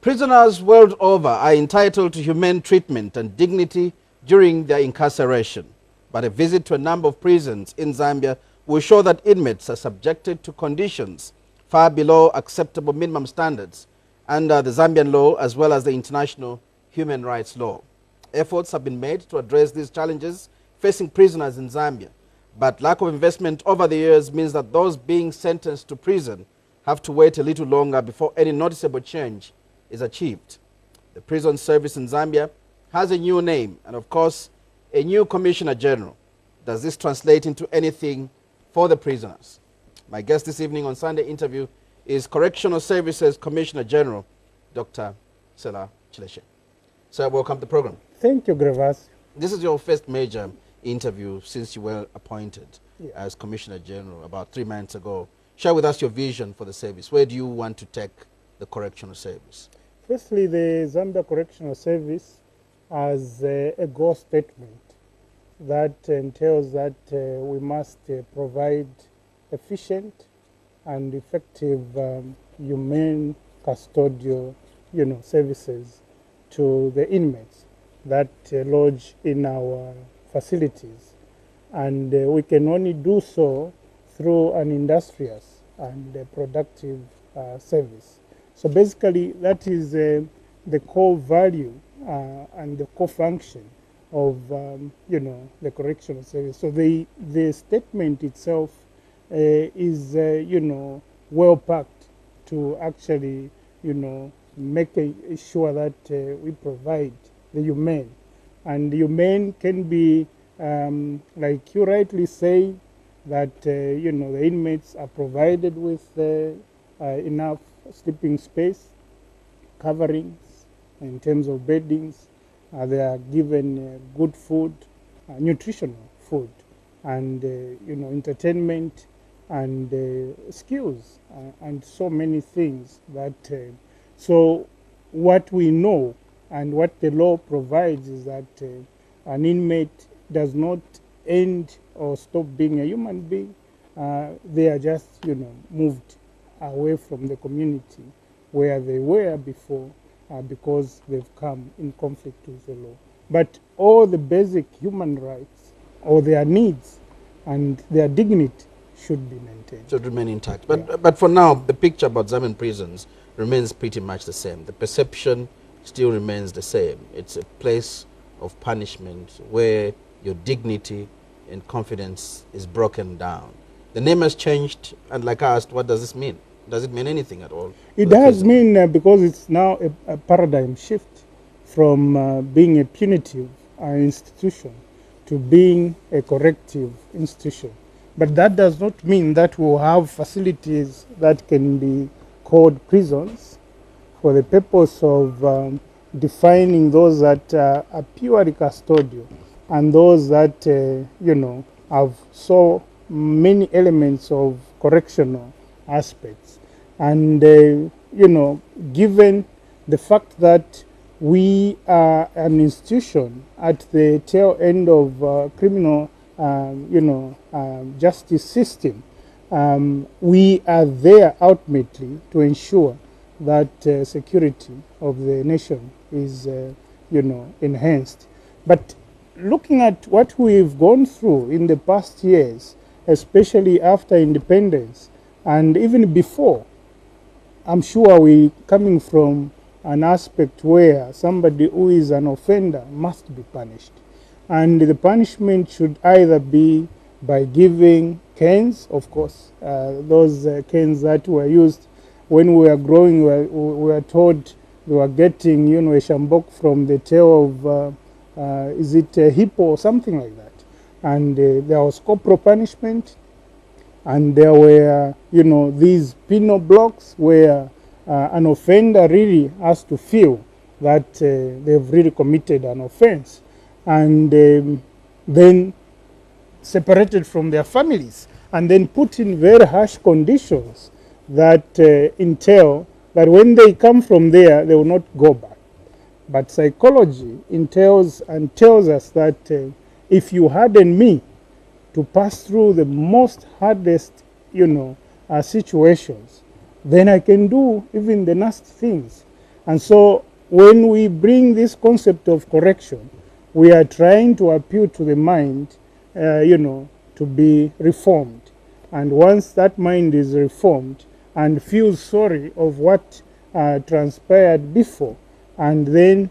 Prisoners world over are entitled to humane treatment and dignity during their incarceration. But a visit to a number of prisons in Zambia will show that inmates are subjected to conditions far below acceptable minimum standards under the Zambian law as well as the international human rights law. Efforts have been made to address these challenges facing prisoners in Zambia, but lack of investment over the years means that those being sentenced to prison have to wait a little longer before any noticeable change is achieved. The prison service in Zambia has a new name and, of course, a new Commissioner General. Does this translate into anything for the prisoners? My guest this evening on Sunday interview is Correctional Services Commissioner General, Dr. Sela Chileshe. Sir, welcome to the program. Thank you, Gravas. This is your first major interview since you were appointed as Commissioner General about 3 months ago. Share with us your vision for the service. Where do you want to take the Correctional Service? Firstly, the Zambia Correctional Service has a goal statement that entails that we must provide efficient and effective humane custodial services to the inmates that lodge in our facilities. And we can only do so through an industrious and productive service. So basically, that is the core value and the core function of the correctional service. So the statement itself is well packed to actually make sure that we provide the humane, and the humane can be like you rightly say that the inmates are provided with enough sleeping space, coverings in terms of beddings. They are given good food, nutritional food, and entertainment and skills and so many things that so what we know and what the law provides is that an inmate does not end or stop being a human being. They are just moved away from the community where they were before because they've come in conflict with the law. But all the basic human rights or their needs and their dignity should be maintained. Should remain intact. But for now, the picture about Zambian prisons remains pretty much the same. The perception still remains the same. It's a place of punishment where your dignity and confidence is broken down. The name has changed, and like I asked, what does this mean? Does it mean anything at all? It does mean because it's now a paradigm shift from being a punitive institution to being a corrective institution. But that does not mean that we'll have facilities that can be called prisons for the purpose of defining those that are purely custodial and those that have so many elements of correctional aspects. And given the fact that we are an institution at the tail end of criminal justice system, we are there ultimately to ensure that security of the nation is enhanced. But looking at what we've gone through in the past years, especially after independence and even before, I'm sure we're coming from an aspect where somebody who is an offender must be punished. And the punishment should either be by giving canes, of course, those canes that were used when we were growing, we were told we were getting, a shambok from the tail of, is it a hippo or something like that. And there was corporal punishment, and there were, these penal blocks where an offender really has to feel that they've really committed an offense, and then separated from their families, and then put in very harsh conditions that entail that when they come from there, they will not go back. But psychology entails and tells us that if you harden me to pass through the most hardest, situations, then I can do even the nasty things. And so when we bring this concept of correction, we are trying to appeal to the mind, to be reformed. And once that mind is reformed and feels sorry of what transpired before, and then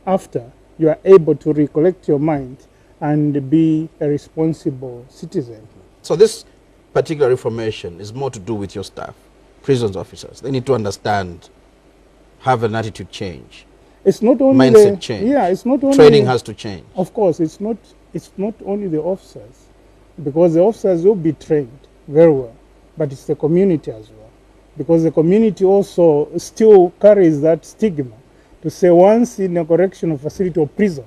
after, you are able to recollect your mind and be a responsible citizen. So this particular reformation is more to do with your staff, prisons officers. They need to understand, have an attitude change. It's not only mindset change. Yeah, it's not only training has to change. Of course, it's not only the officers, because the officers will be trained very well, but it's the community as well, because the community also still carries that stigma to say once in a correctional facility or prison,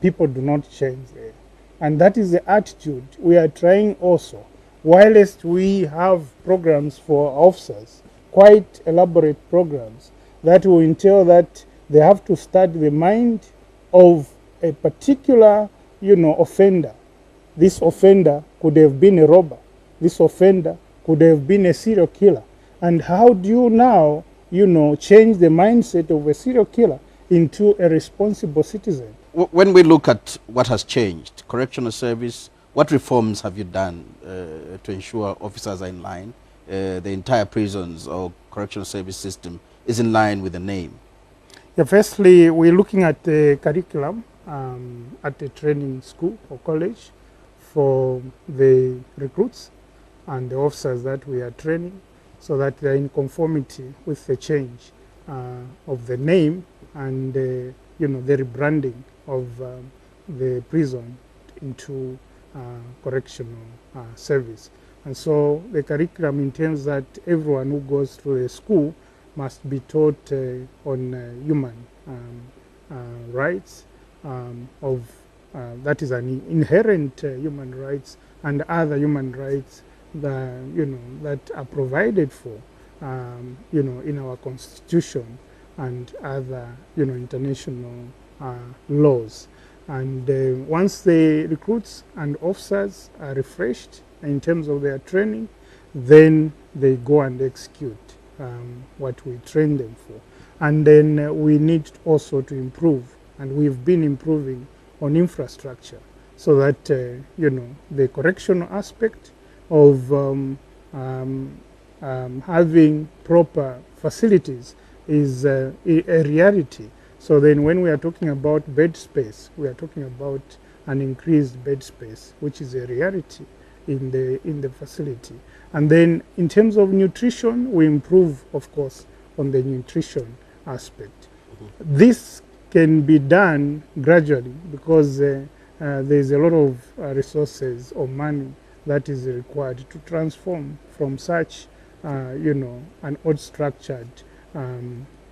people do not change there. And that is the attitude we are trying also. Whilst we have programs for officers, quite elaborate programs, that will entail that they have to study the mind of a particular, offender. This offender could have been a robber. This offender could have been a serial killer. And how do you now, change the mindset of a serial killer into a responsible citizen? When we look at what has changed, Correctional Service, what reforms have you done to ensure officers are in line? The entire prisons or Correctional Service system is in line with the name. Yeah, firstly, we're looking at the curriculum at the training school or college for the recruits and the officers that we are training, so that they're in conformity with the change of the name and the rebranding of the prison into correctional service. And so the curriculum entails that everyone who goes through the school must be taught on human rights, that is an inherent human rights and other human rights that are provided for in our constitution and other international laws. And once the recruits and officers are refreshed in terms of their training, then they go and execute what we train them for. And then we need also to improve, and we've been improving on infrastructure, so that the correctional aspect of having proper facilities is a reality. So then when we are talking about bed space, we are talking about an increased bed space, which is a reality in the facility. And then in terms of nutrition, we improve, of course, on the nutrition aspect. Mm-hmm. This can be done gradually, because there's a lot of resources or money that is required to transform from such, an odd structured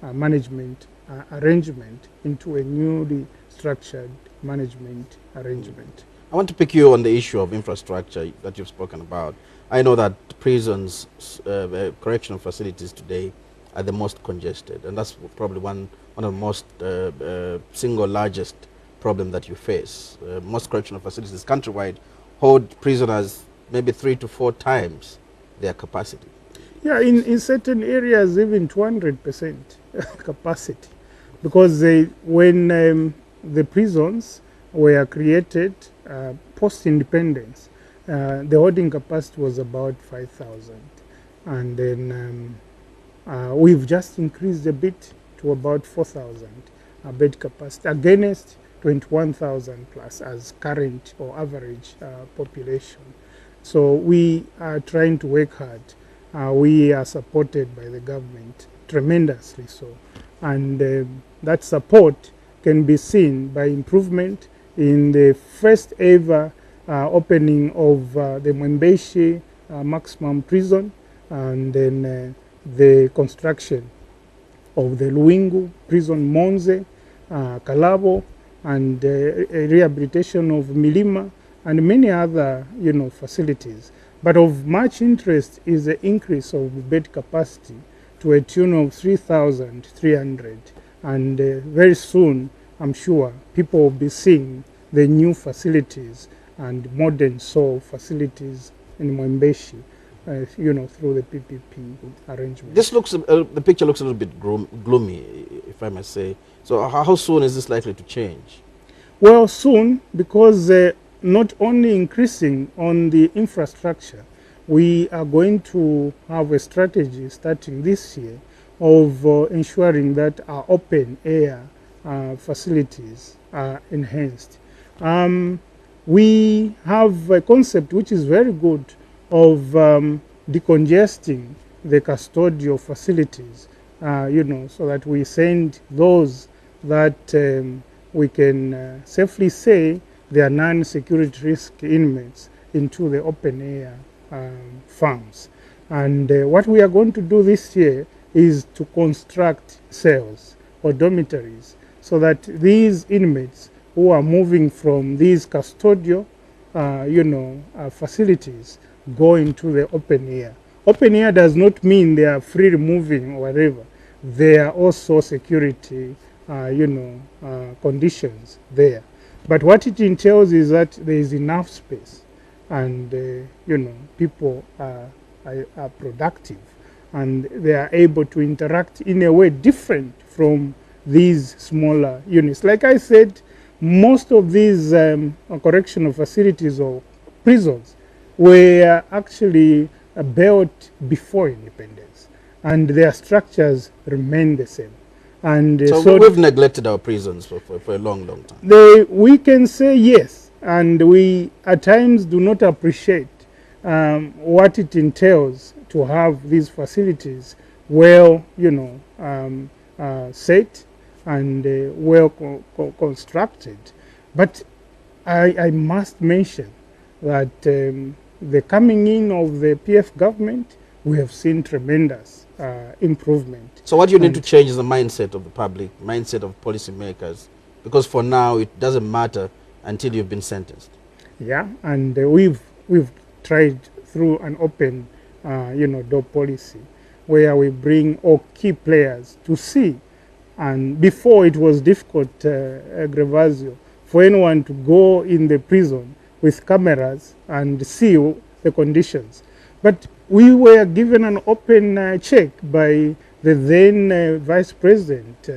management arrangement into a newly structured management arrangement. I want to pick you on the issue of infrastructure that you've spoken about. I know that prisons, correctional facilities today are the most congested, and that's probably one of the most single largest problem that you face. Most correctional facilities countrywide hold prisoners maybe 3 to 4 times their capacity. Yeah, in certain areas even 200% capacity, because when the prisons were created post-independence, the holding capacity was about 5,000, and then we've just increased a bit to about 4,000 bed capacity against 21,000 plus as current or average population. So we are trying to work hard. We are supported by the government tremendously so, and that support can be seen by improvement in the first ever opening of the Mwembeshi maximum prison, and then the construction of the Luingu prison, Monze, Kalabo, and rehabilitation of Milima and many other facilities. But of much interest is the increase of bed capacity to a tune of 3,300, and very soon I'm sure people will be seeing the new facilities and modern facilities in Mwembeshi through the PPP arrangement. This looks, the picture looks a little bit gloomy, if I may say. So how soon is this likely to change? Well, soon, because not only increasing on the infrastructure, we are going to have a strategy starting this year of ensuring that our open air facilities are enhanced. We have a concept which is very good of decongesting the custodial facilities, so that we send those that we can safely say they are non-security risk inmates into the open air farms. And what we are going to do this year is to construct cells or dormitories so that these inmates who are moving from these custodial facilities go into the open air. Open air does not mean they are free moving or whatever. There are also security conditions there. But what it entails is that there is enough space and people are productive and they are able to interact in a way different from these smaller units. Like I said, most of these correctional facilities or prisons were actually built before independence, and their structures remain the same. And so we've neglected our prisons for a long time. We can say yes, and we at times do not appreciate what it entails to have these facilities well, set and well constructed. But I must mention that the coming in of the PF government, we have seen tremendous improvement. So what you need to change is the mindset of the public, mindset of policymakers, because for now it doesn't matter until you've been sentenced. Yeah, and we've tried through an open door policy where we bring all key players to see. And before it was difficult, Grevasio, for anyone to go in the prison with cameras and see the conditions. But we were given an open check by the then Vice President,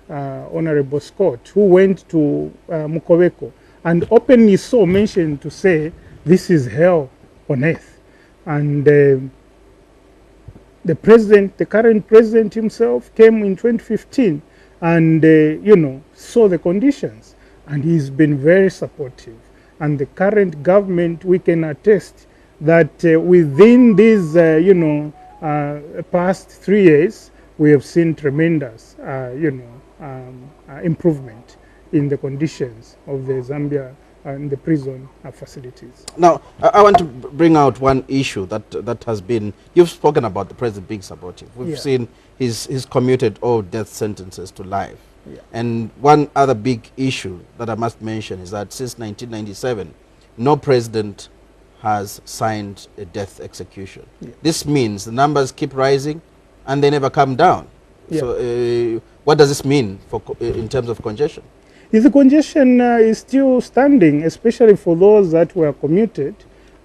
Honorable Scott, who went to Mukobeko and openly so mentioned to say, this is hell on earth. And the current president himself came in 2015 and, saw the conditions. And he's been very supportive. And the current government, we can attest that within these, past 3 years, we have seen tremendous, improvement in the conditions of the Zambia and the prison facilities. Now, I want to bring out one issue that has been, you've spoken about the president being supportive. We've seen he's commuted all death sentences to life. Yeah. And one other big issue that I must mention is that since 1997, no president has signed a death execution. Yeah. This means the numbers keep rising and they never come down. Yeah. So what does this mean in terms of congestion? The congestion is still standing, especially for those that were commuted.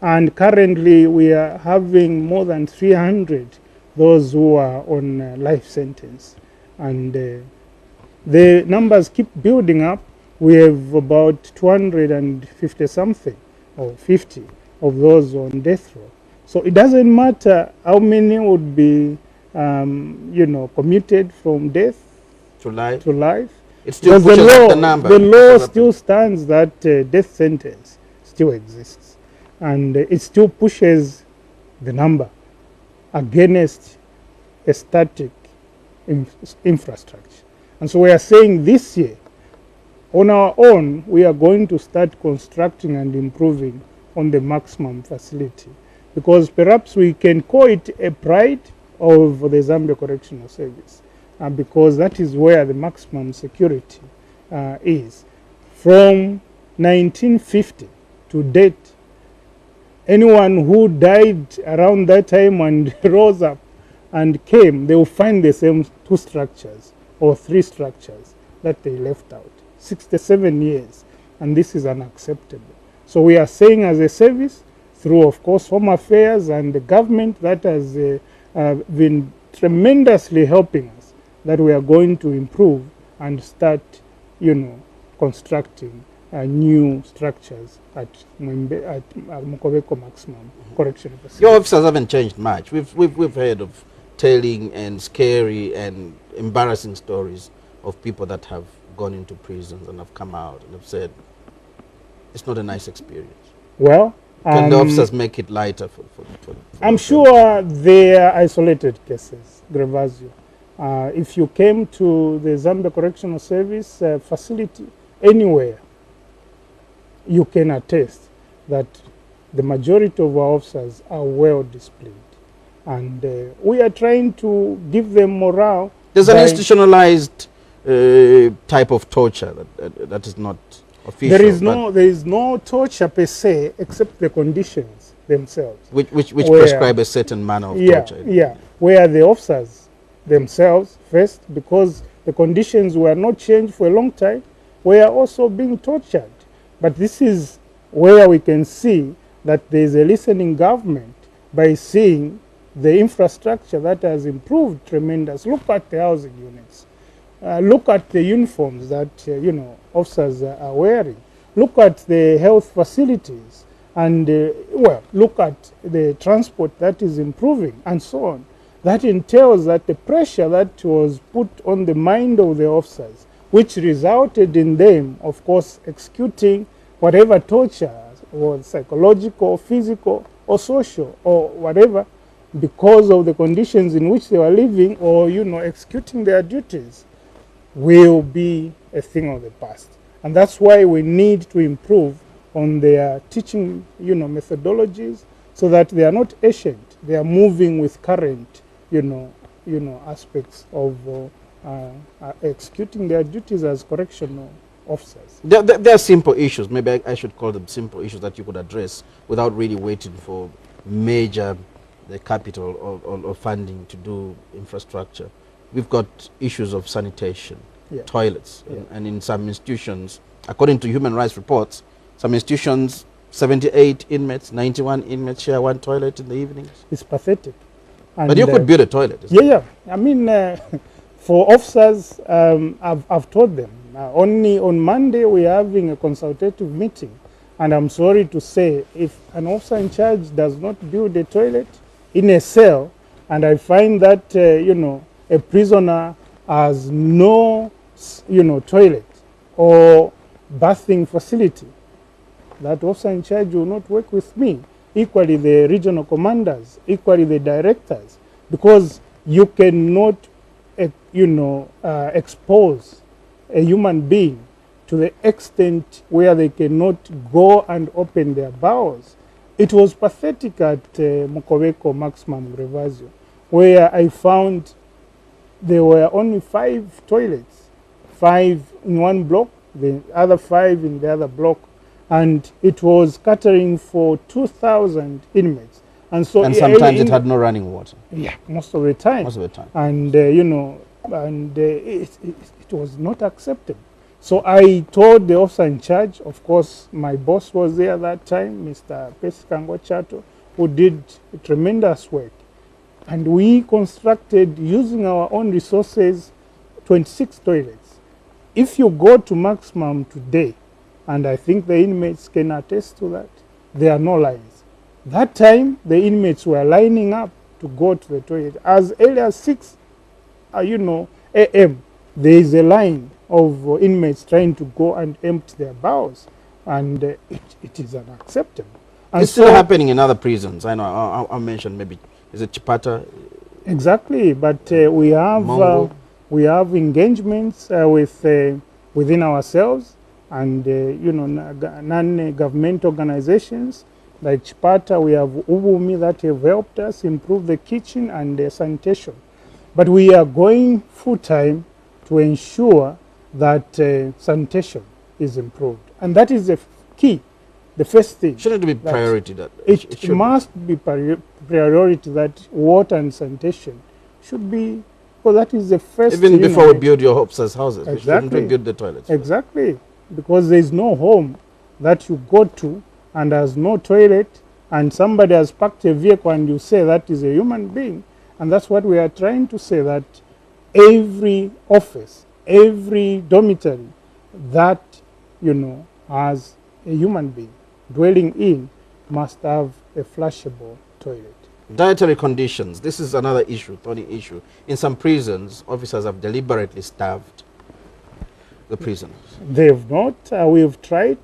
And currently we are having more than 300 those who are on life sentence. And the numbers keep building up. We have about 250 something or 50 of those on death row. So it doesn't matter how many would be, commuted from death to life. It still pushes up the number. The law still stands that death sentence still exists, and it still pushes the number against a static infrastructure. And so we are saying this year, on our own, we are going to start constructing and improving on the maximum facility, because perhaps we can call it a pride of the Zambia Correctional Service, because that is where the maximum security is. From 1950 to date, anyone who died around that time and rose up and came, they will find the same 2 structures or 3 structures that they left out. 67 years, and this is unacceptable. So we are saying as a service, through, of course, Home Affairs and the government that has been tremendously helping us, that we are going to improve and start, constructing new structures at Mukobeko Maximum Correctional Facility. Your officers haven't changed much. We've heard of telling and scary and embarrassing stories of people that have gone into prisons and have come out and have said it's not a nice experience. Well, can the officers make it lighter for I'm sure they are isolated cases, Grevazio. If you came to the Zambia Correctional Service facility anywhere, you can attest that the majority of our officers are well displayed. And we are trying to give them morale. There's an institutionalized type of torture that is not official. There is no torture per se, except the conditions themselves. Which prescribe a certain manner of torture. Yeah, where the officers themselves, first, because the conditions were not changed for a long time, were also being tortured. But this is where we can see that there is a listening government by seeing the infrastructure that has improved tremendous. Look at the housing units. Look at the uniforms that officers are wearing. Look at the health facilities, and look at the transport that is improving, and so on. That entails that the pressure that was put on the mind of the officers, which resulted in them, of course, executing whatever torture, or psychological, physical, or social, or whatever, because of the conditions in which they were living, or executing their duties, will be a thing of the past. And that's why we need to improve on their teaching methodologies, so that they are not ancient, they are moving with current aspects of executing their duties as correctional officers. There are simple issues, maybe I should call them simple issues, that you could address without really waiting for major capital or funding to do infrastructure. We've got issues of sanitation, toilets, and in some institutions, according to human rights reports, some institutions, 78 inmates, 91 inmates share one toilet in the evenings. It's pathetic. And but you could build a toilet. I mean, for officers, I've told them, only on Monday we're having a consultative meeting, and I'm sorry to say, if an officer in charge does not build a toilet in a cell, and I find that a prisoner has no toilet or bathing facility, that officer in charge will not work with me. Equally the regional commanders, equally the directors, because you cannot expose a human being to the extent where they cannot go and open their bowels. It was pathetic at Mukobeko Maximum Grevazio, where I found there were only 5 toilets, 5 in one block, the other 5 in the other block, and it was catering for 2,000 inmates. And so, and sometimes it had no running water. Yeah, most of the time. Most of the time. And it was not acceptable. So I told the officer in charge, of course, my boss was there that time, Mr. Pesikango Chato, who did tremendous work. And we constructed, using our own resources, 26 toilets. If you go to Maximum today, and I think the inmates can attest to that, there are no lines. That time, the inmates were lining up to go to the toilet. As early as 6 a.m., there is a line of inmates trying to go and empty their bowels, and it is unacceptable. And it's still happening in other prisons. I know, I'll mention maybe, is it Chipata? Exactly, but we have engagements within ourselves, and non-government organizations like Chipata. We have Ubumi that have helped us improve the kitchen and sanitation. But we are going full time to ensure that sanitation is improved, and that is the key, the first thing. Shouldn't it be priority? That it must be priority that water and sanitation should be, because that is the first. Even before we build your officers' houses, exactly. We shouldn't build the toilets. Exactly, because there is no home that you go to and has no toilet and somebody has parked a vehicle and you say that is a human being. And that's what we are trying to say, that every office, every dormitory that, has a human being dwelling in must have a flushable toilet. Dietary conditions. This is another issue, thorny issue. In some prisons, officers have deliberately starved the prisoners. They've not. We've tried.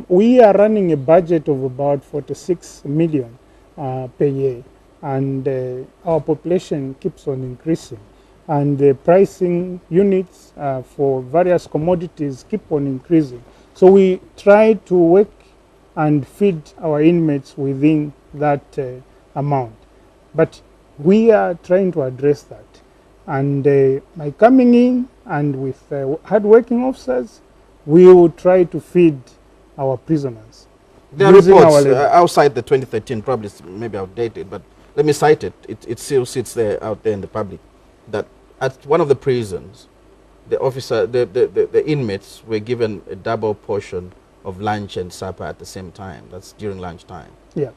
We are running a budget of about 46 million per year, and our population keeps on increasing. And the pricing units for various commodities keep on increasing. So we try to work and feed our inmates within that amount. But we are trying to address that. And by coming in and with hard-working officers, we will try to feed our prisoners. There are reports outside the 2013, probably maybe outdated, but let me cite it. It still sits there out there in the public, that at one of the prisons, the inmates were given a double portion of lunch and supper at the same time. That's during lunchtime. Yeah.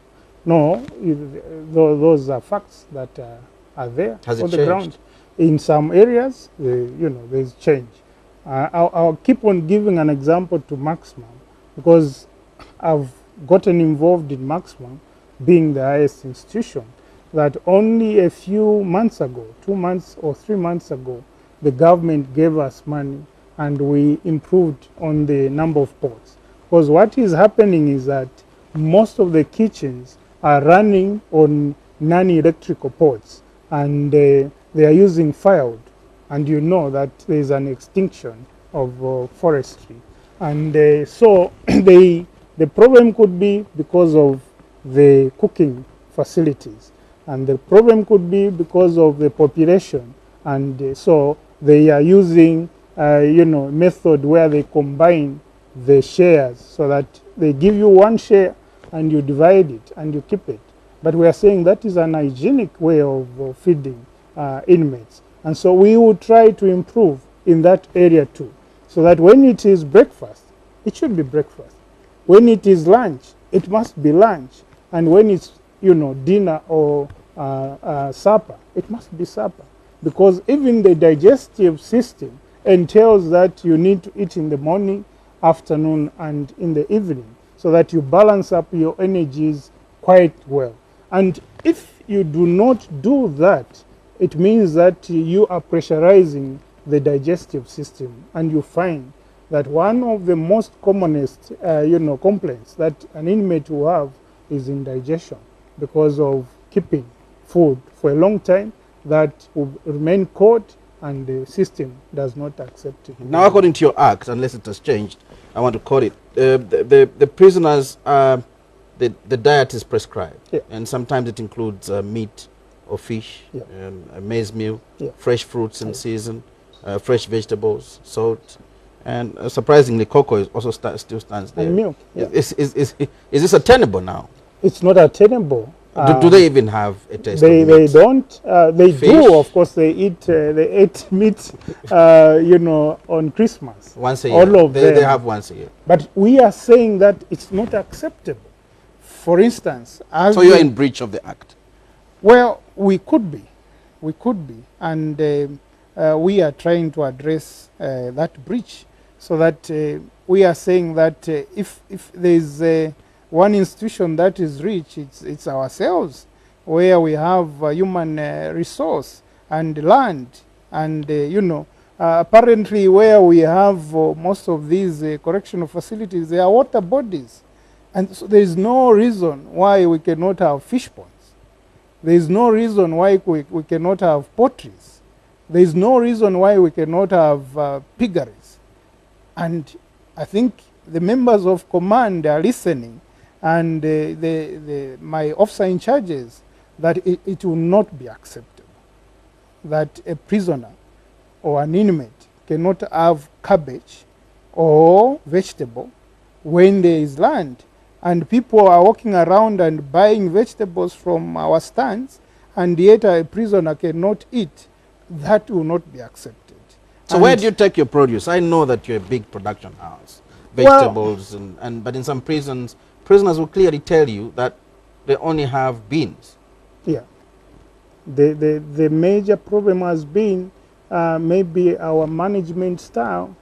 No, those are facts that are there Has on it the changed? ground. In some areas, there's change. I'll keep on giving an example to Maximum, because I've gotten involved in Maximum, being the highest institution, that only a few months ago, 2 months or 3 months ago, the government gave us money and we improved on the number of pots. Because what is happening is that most of the kitchens are running on non-electrical pots, and they are using firewood, and you know that there is an extinction of forestry. And so the problem could be because of the cooking facilities, and the problem could be because of the population, and so they are using method where they combine the shares, so that they give you one share and you divide it and you keep it. But we are saying that is an hygienic way of feeding inmates, and so we will try to improve in that area too, so that when it is breakfast, it should be breakfast. When it is lunch, it must be lunch, and when it's dinner or supper, it must be supper, because even the digestive system entails that you need to eat in the morning, afternoon, and in the evening, so that you balance up your energies quite well. And if you do not do that, it means that you are pressurizing the digestive system, and you find that one of the most commonest complaints that an inmate will have is indigestion, because of keeping food for a long time that will remain cold, and the system does not accept it. Now, according to your act, unless it has changed, I want to call it, the prisoners, the diet is prescribed, yeah, and sometimes it includes meat or fish, yeah, a maize meal, yeah, fresh fruits in season, fresh vegetables, salt, and surprisingly, cocoa is also still stands there. and milk. Yeah. Is this attainable now? It's not attainable. Do they even have a taste They of meat? don't. They Fish? do, of course. They ate meat, on Christmas. Once a year. All of They them. have once a year. But we are saying that it's not acceptable. For instance, as So you are in breach of the act. well, we could be, and we are trying to address that breach, so that we are saying that if there is one institution that is rich, it's ourselves, where we have human resource and land, and apparently where we have most of these correctional facilities, they are water bodies, and so there is no reason why we cannot have fish ponds. There is no reason why we cannot have potteries. There is no reason why we cannot have piggeries. And I think the members of command are listening, and my officer in charges, that it will not be acceptable that a prisoner or an inmate cannot have cabbage or vegetable when there is land, and people are walking around and buying vegetables from our stands, and yet a prisoner cannot eat. That will not be accepted. So And where do you take your produce? I know that you're a big production house, vegetables, but in some prisons, prisoners will clearly tell you that they only have bins. Yeah. The major problem has been maybe our management style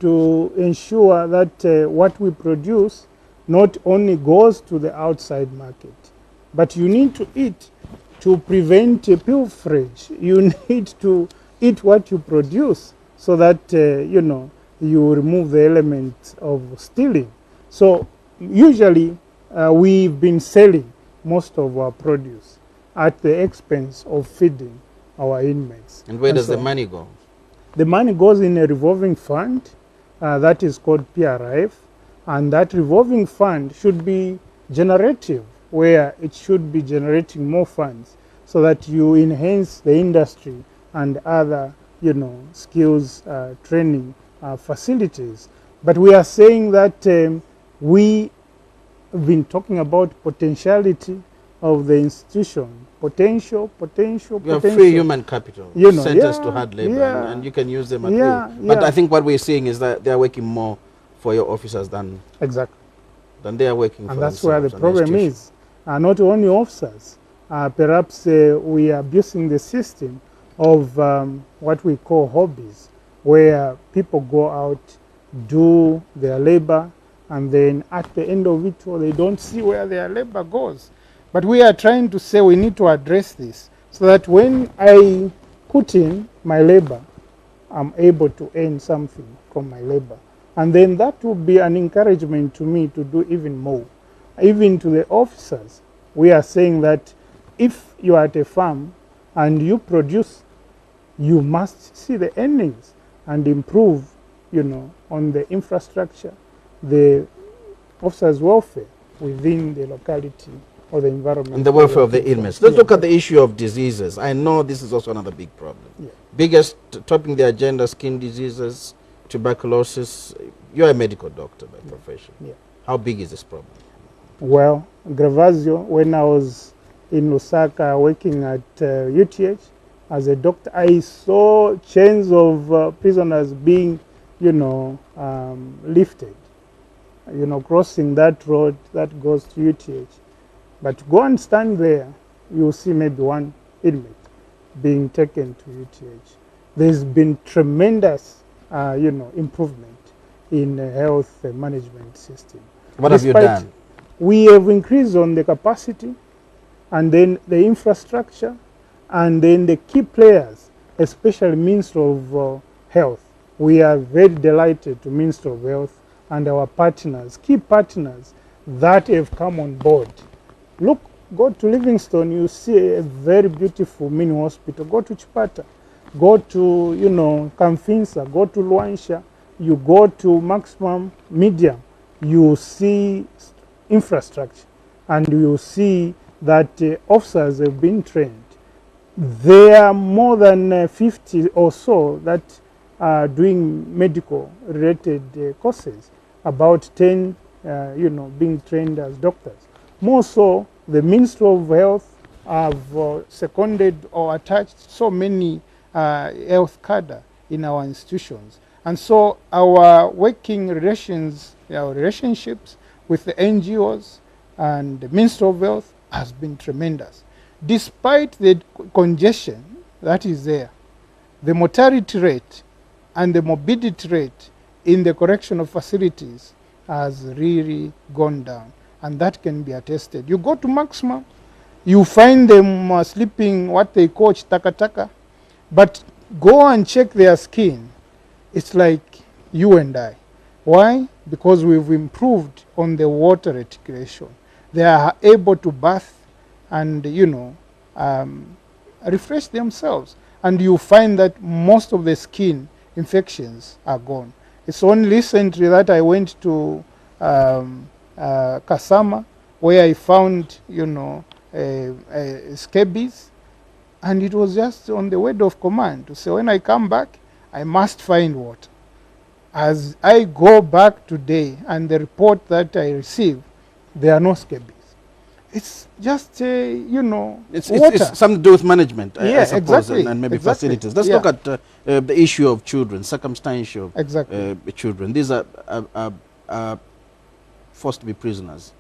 to ensure that what we produce not only goes to the outside market, but you need to eat to prevent pilferage. You need to eat what you produce so that, you know, you remove the element of stealing. So usually we've been selling most of our produce at the expense of feeding our inmates. And where does the money go? The money goes in a revolving fund that is called PRIF, and that revolving fund should be generative, where it should be generating more funds so that you enhance the industry and other, you know, skills training facilities. But we are saying that we have been talking about potentiality of the institution. Potential. You have free human capital, you know, sentenced to hard labor, and you can use them at will. But I think what we're seeing is that they are working more for your officers than they are working for themselves. And that's where the problem is. Not only officers, perhaps we are abusing the system of what we call hobbies, where people go out, do their labor, and then at the end of it all, they don't see where their labor goes. But we are trying to say we need to address this so that when I put in my labor, I'm able to earn something from my labor. And then that will be an encouragement to me to do even more. Even to the officers, we are saying that if you are at a farm and you produce, you must see the earnings and improve, you know, on the infrastructure, the officers' welfare within the locality or the environment. And the welfare of the inmates. Let's look at the issue of diseases. I know this is also another big problem. Biggest, topping the agenda, skin diseases, tuberculosis. You're a medical doctor by profession. How big is this problem? Well, Gravazio, when I was in Lusaka working at UTH as a doctor, I saw chains of prisoners being, you know, lifted, you know, crossing that road that goes to UTH. But go and stand there, you'll see maybe one inmate being taken to UTH. There's been tremendous, you know, improvement in the health management system. What have you done? We have increased on the capacity, and then the infrastructure, and then the key players, especially Ministry of Health. We are very delighted to Ministry of Health and our partners, key partners that have come on board. Look, go to Livingstone, you see a very beautiful mini hospital. Go to Chipata, go to, you know, Kamfinsa, go to Luansha, you go to Maximum Medium, you see infrastructure, and you see that officers have been trained. There are more than 50 or so that are doing medical related courses, about 10, you know, being trained as doctors. More so, the Ministry of Health have seconded or attached so many health cadre in our institutions. And so our working relations, our relationships with the NGOs and the Ministry of Health has been tremendous. Despite the congestion that is there, the mortality rate and the morbidity rate in the correctional facilities has really gone down. And that can be attested. You go to Maximum, you find them sleeping what they call taka-taka, but go and check their skin. It's like you and I. Why? Because we've improved on the water reticulation. They are able to bath and, you know, refresh themselves. And you find that most of the skin infections are gone. It's only recently that I went to Kasama, where I found, you know, scabies, and it was just on the word of command to say, when I come back, I must find water. As I go back today, and the report that I receive, there are no scabies. It's just, you know, it's something to do with management, I suppose, exactly, and maybe facilities. Let's look at the issue of children, circumstantial children. These are forced to be prisoners.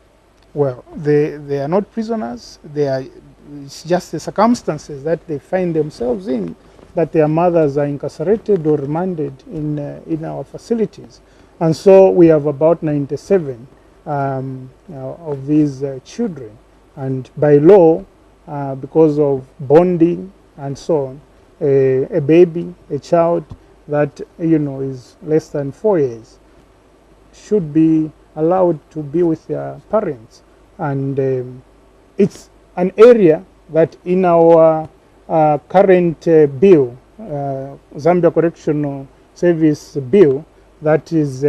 Well, they are not prisoners. It's just the circumstances that they find themselves in, that their mothers are incarcerated or remanded in our facilities. And so we have about 97 of these children. And by law, because of bonding and so on, a baby, a child that is less than 4 years should be allowed to be with their parents. And it's an area that in our current bill, Zambia Correctional Service bill, that is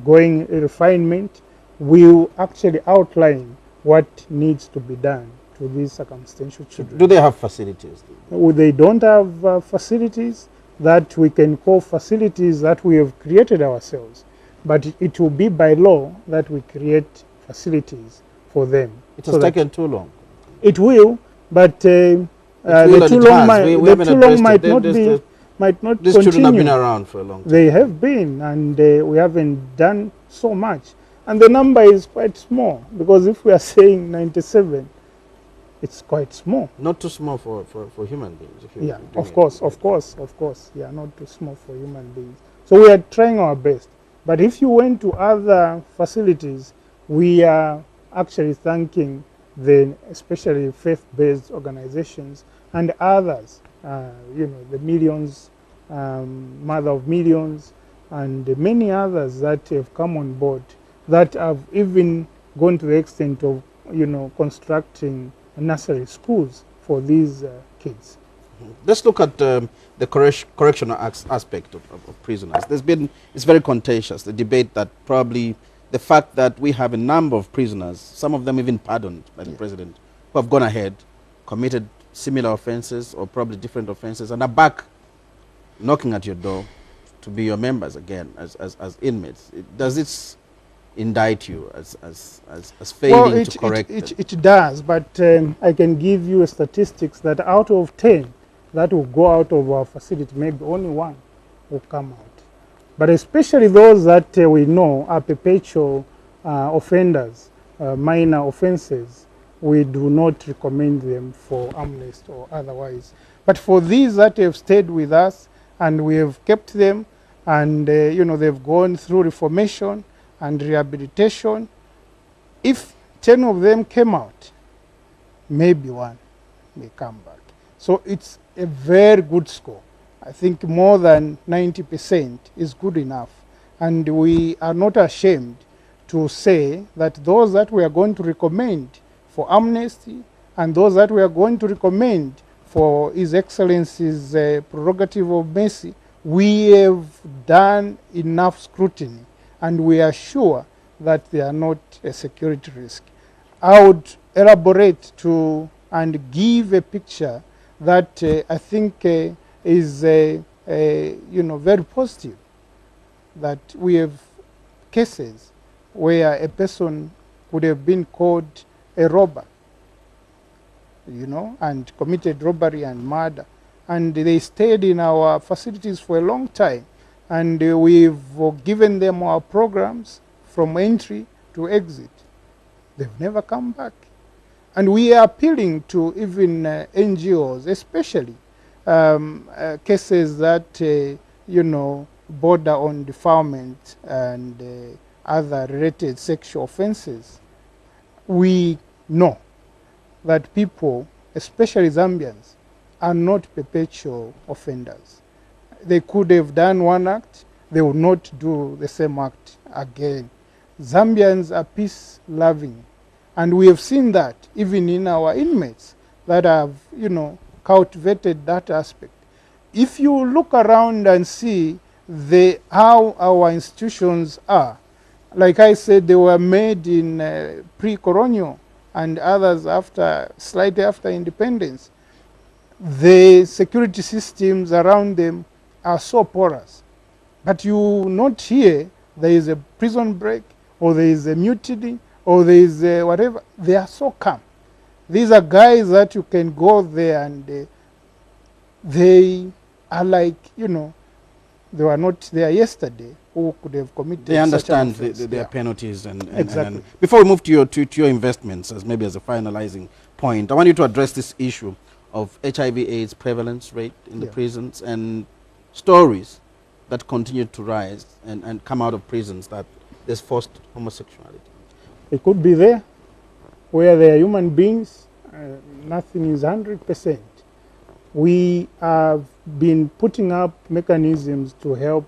going refinement, will actually outline what needs to be done to these circumstantial children. Do they have facilities? They don't have facilities that we can call facilities that we have created ourselves, but it will be by law that we create facilities for them. It has taken too long. It will, but the too long might not these continue. Children have been around for a long time. They have been, and we haven't done so much. And the number is quite small, because if we are saying 97, it's quite small. Not too small for human beings. Yeah, of course. Yeah, not too small for human beings. So we are trying our best. But if you went to other facilities, we are actually thanking especially faith-based organizations and others, the Millions, Mother of Millions, and many others that have come on board, that have even gone to the extent of constructing nursery schools for these kids. Let's look at the correctional aspect of prisoners. It's very contentious, the debate that probably the fact that we have a number of prisoners, some of them even pardoned by the president, who have gone ahead, committed similar offenses or probably different offenses, and are back knocking at your door to be your members again as inmates. Does it indict you as failing to correct them? It does, but I can give you statistics that out of 10 that will go out of our facility, maybe only 1 will come out. But especially those that we know are perpetual offenders, minor offenses, we do not recommend them for amnesty or otherwise. But for these that have stayed with us and we have kept them, and they've gone through reformation and rehabilitation, if 10 of them came out, maybe 1 may come back. So it's a very good score. I think more than 90% is good enough. And we are not ashamed to say that those that we are going to recommend for amnesty and those that we are going to recommend for His Excellency's prerogative of mercy, we have done enough scrutiny and we are sure that they are not a security risk. I would elaborate and give a picture that I think is very positive, that we have cases where a person would have been called a robber, and committed robbery and murder, and they stayed in our facilities for a long time, and we've given them our programs from entry to exit. They've never come back. And we are appealing to even NGOs, especially cases that, border on defilement and other related sexual offenses. We know that people, especially Zambians, are not perpetual offenders. They could have done one act, they will not do the same act again. Zambians are peace-loving, and we have seen that even in our inmates that have, cultivated that aspect. If you look around and see how our institutions are, like I said, they were made in pre-colonial and others slightly after independence. The security systems around them are so porous. But you will not hear there is a prison break or there is a mutiny or there is whatever. They are so calm. These are guys that you can go there and they are like, they were not there yesterday who could have committed they understand such an offense. their penalties and Exactly. before we move to your investments, as maybe as a finalizing point, I want you to address this issue of HIV/AIDS prevalence rate in the prisons and stories that continue to rise and come out of prisons that there's forced homosexuality. It could be there, where they are human beings. Nothing is 100%. We have been putting up mechanisms to help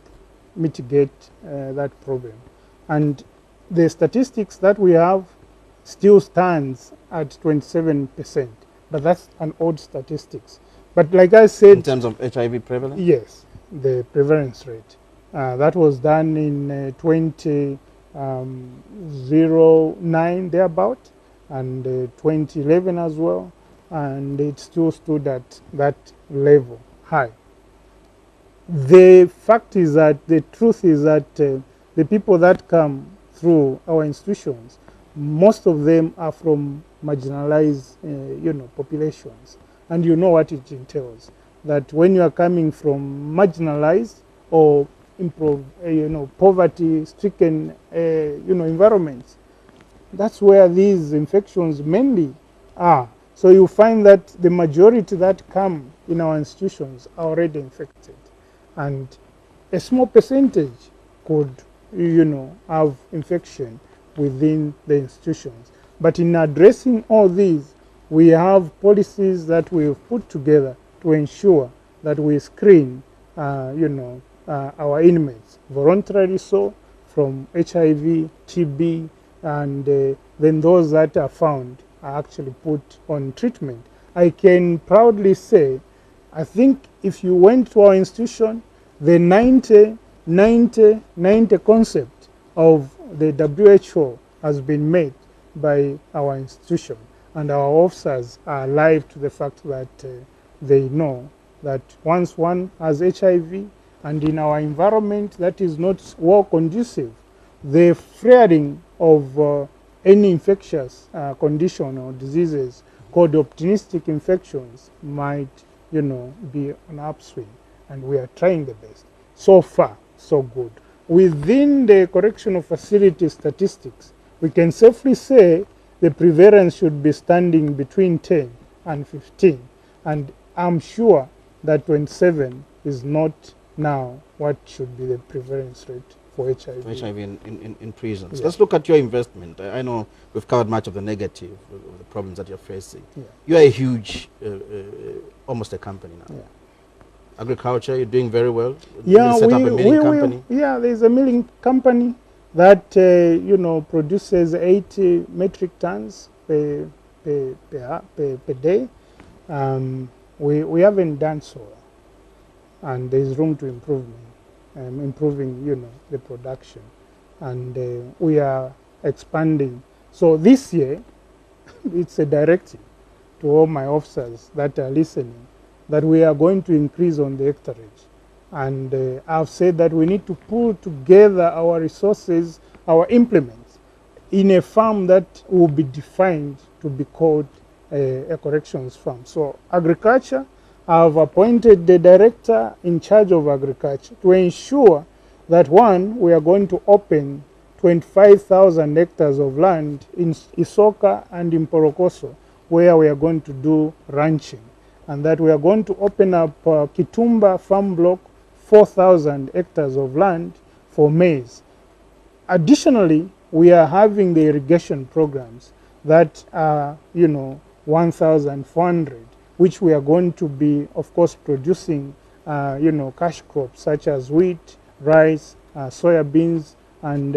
mitigate that problem. And the statistics that we have still stands at 27%. But that's an old statistics. But like I said... In terms of HIV prevalence? Yes, the prevalence rate. That was done in 2009, thereabout, and 2011 as well. And it still stood at that level, high. The fact is that, the truth is that the people that come through our institutions, most of them are from marginalized, populations. And you know what it entails. That when you are coming from marginalized or poverty-stricken, environments, that's where these infections mainly are. So you find that the majority that come in our institutions are already infected. And a small percentage could, have infection within the institutions. But in addressing all these, we have policies that we've put together to ensure that we screen, our inmates, voluntarily so, from HIV, TB, and then those that are found are actually put on treatment. I can proudly say, I think if you went to our institution, the 90-90-90 concept of the WHO has been made by our institution. And our officers are alive to the fact that they know that once one has HIV and in our environment that is not well conducive, the flaring of any infectious condition or diseases called opportunistic infections might, be an upswing. And we are trying the best. So far, so good. Within the correctional facility statistics, we can safely say the prevalence should be standing between 10 and 15. And I'm sure that 27 is not now what should be the prevalence rate for HIV. For HIV in prisons. Yeah. Let's look at your investment. I know we've covered much of the negative, of the problems that you're facing. Yeah. You are a huge, almost a company now. Yeah. Agriculture, you're doing very well. Yeah, you set up a milling company. There's a milling company that produces 80 metric tons per day. We haven't done so, and there's room to improving the production, and we are expanding. So this year, it's a directive to all my officers that are listening that we are going to increase on the hectareage. And I've said that we need to pull together our resources, our implements, in a farm that will be defined to be called a corrections farm. So agriculture, I've appointed the director in charge of agriculture to ensure that, one, we are going to open 25,000 hectares of land in Isoka and in Porokoso, where we are going to do ranching. And that we are going to open up Kitumba farm block, 4,000 hectares of land for maize. Additionally, we are having the irrigation programs that are, 1,400, which we are going to be, of course, producing, cash crops such as wheat, rice, soya beans, and,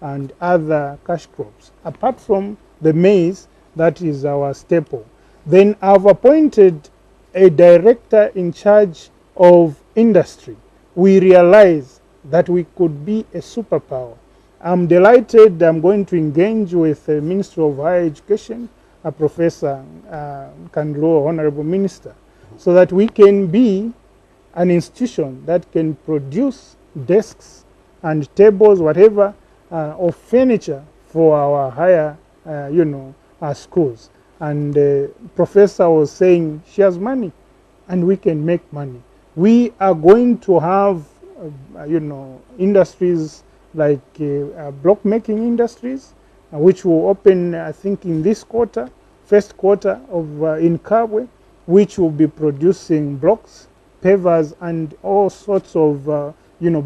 and other cash crops, apart from the maize that is our staple. Then I've appointed a director in charge of industry. We realize that we could be a superpower. I'm delighted. I'm going to engage with the Minister of Higher Education, Professor Kandlo, Honorable Minister, so that we can be an institution that can produce desks and tables, whatever, of furniture for our higher, our schools. And the professor was saying she has money and we can make money. We are going to have industries like block making industries, which will open, I think, in this quarter, first quarter of in Kabwe, which will be producing blocks, pavers, and all sorts of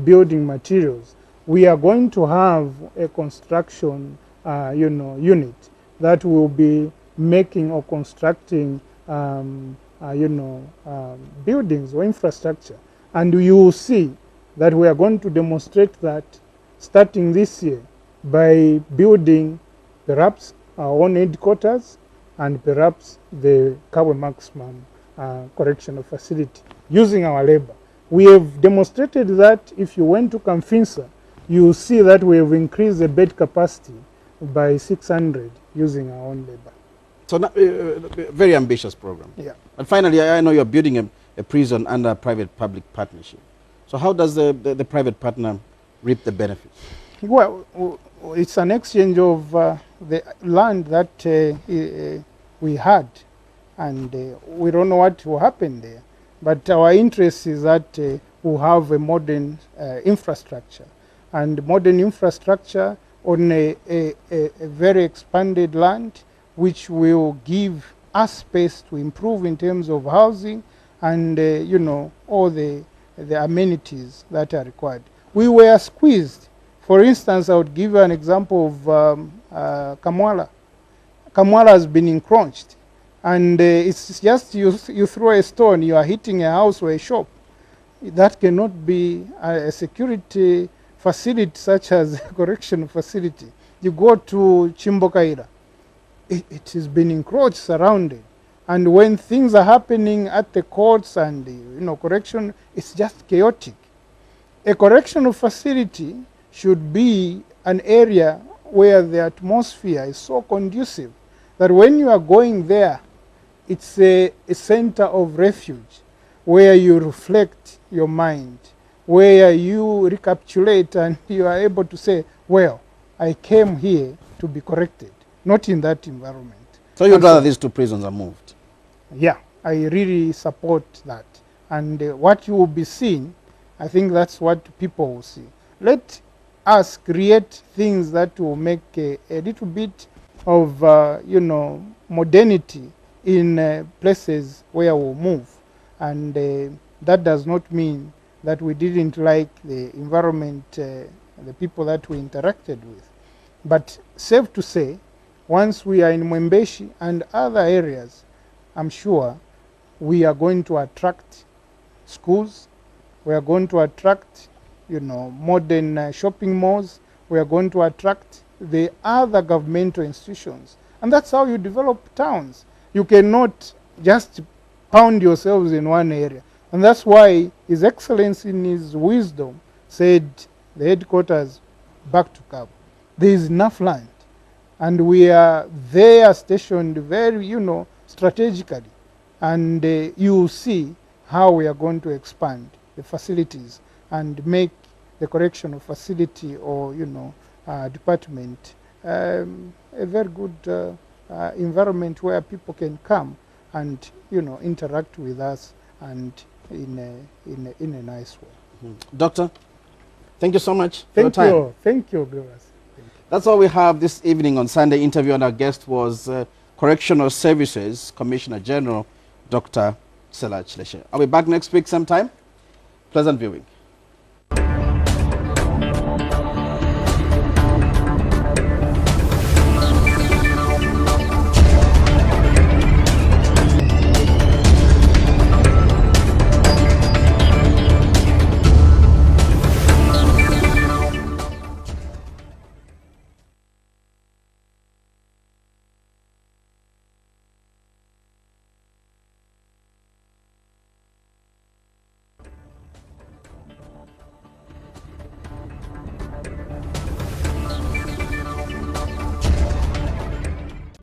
building materials. We are going to have a construction unit that will be making or constructing buildings or infrastructure, and you will see that we are going to demonstrate that starting this year by building perhaps our own headquarters and perhaps the Kabwe Maximum Correctional Facility using our labor. We have demonstrated that if you went to Kamfinsa, you will see that we have increased the bed capacity by 600 using our own labor. So very ambitious program. Yeah. And finally, I know you're building a prison under private-public partnership. So how does the private partner reap the benefits? Well, it's an exchange of the land that we had, and we don't know what will happen there. But our interest is that we'll have a modern infrastructure, and modern infrastructure on a very expanded land, which will give us space to improve in terms of housing and all the amenities that are required. We were squeezed. For instance, I would give you an example of Kamwala. Kamwala has been encroached, and it's just you throw a stone, you are hitting a house or a shop. That cannot be a security facility such as a correction facility. You go to Chimbokaira, it has been encroached, surrounded, and when things are happening at the courts and correction, it's just chaotic. A correctional facility should be an area where the atmosphere is so conducive that when you are going there, it's a center of refuge where you reflect your mind, where you recapitulate and you are able to say, well, I came here to be corrected, not in that environment. So you'd rather these two prisons are moved? Yeah, I really support that. And what you will be seeing, I think that's what people will see. Let us create things that will make a little bit of modernity in places where we'll move. And that does not mean that we didn't like the environment, the people that we interacted with. But safe to say, once we are in Mwembeshi and other areas, I'm sure we are going to attract schools, we are going to attract modern shopping malls, we are going to attract the other governmental institutions. And that's how you develop towns. You cannot just pound yourselves in one area. And that's why His Excellency in his wisdom said the headquarters back to Kabwe. There is enough land. And we are there stationed very, strategically. And you will see how we are going to expand the facilities and make the correctional facility or, department a very good environment where people can come and, interact with us and in a nice way. Doctor, thank you so much for your time. Thank you, Gilles. That's all we have this evening on Sunday Interview, and our guest was Correctional Services Commissioner General, Dr. Selach Leshe. I'll be back next week sometime. Pleasant viewing.